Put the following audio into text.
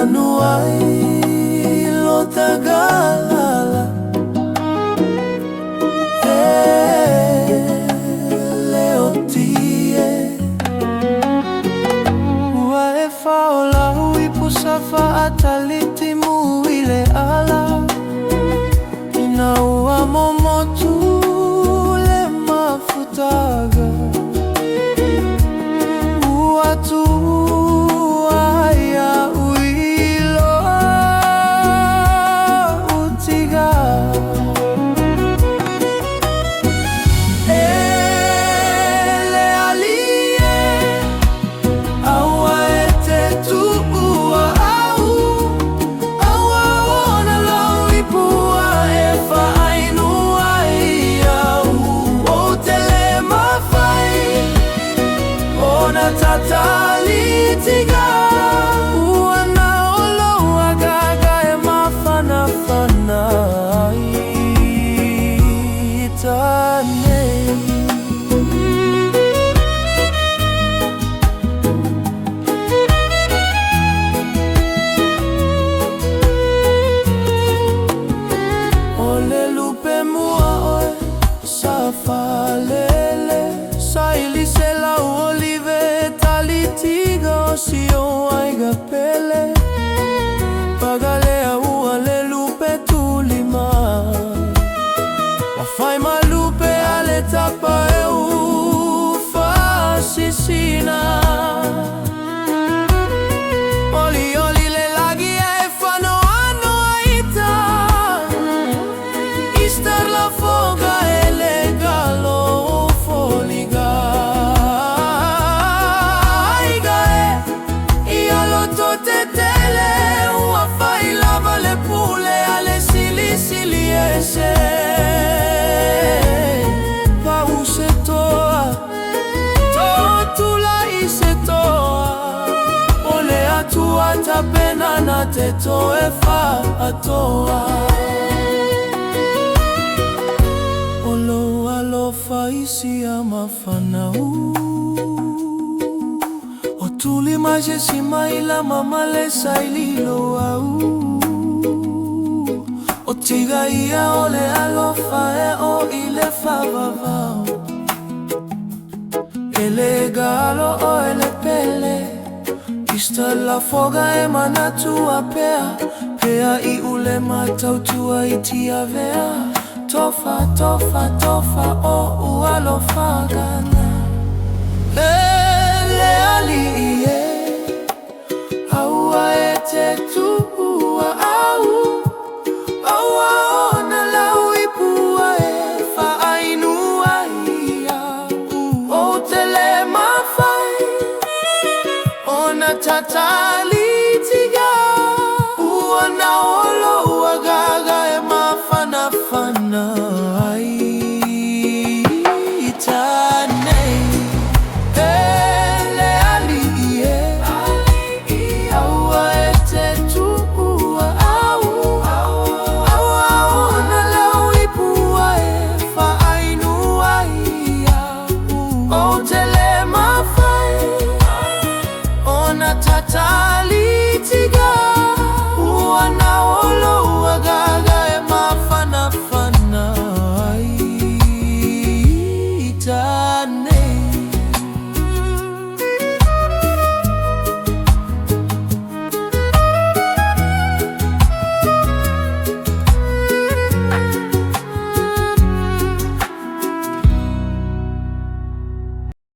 anuai lo tagalala leo tie ua e whaolau I pusafa atalitimu ile ala ina ua momotu le mafutaga ua tu tatalitiga ua na olo agaga e mafanafana itane ole lupe mua oe safalele saili sela tiga si o aiga pele pagalea ua le lupe tulima wafai malupe ale tapa e ufa sisina oli oli le lagi e fano ano aita Easter Lafoga e legalo foliga tapena na te toe wha atoa olo alofa isi a mawhanau o tuli maje si maila Malaesaili lo au o tiga ia ole alofa e o ile whavavau ele galo o ele pele Easter Lafoga e MANATUA PEA I ule matautua I tia vea tofa tofa tofa o ua lofagana le ali ie aua e te tua au aua ona lau I pua e whaainua ia o te le mawhai ona tatalitiga ua na olo ua gaga e mafanafana itanei ele ali ie aua e te tua au aua ona lau I pua e whaainua ia o te le mawhai ona tatali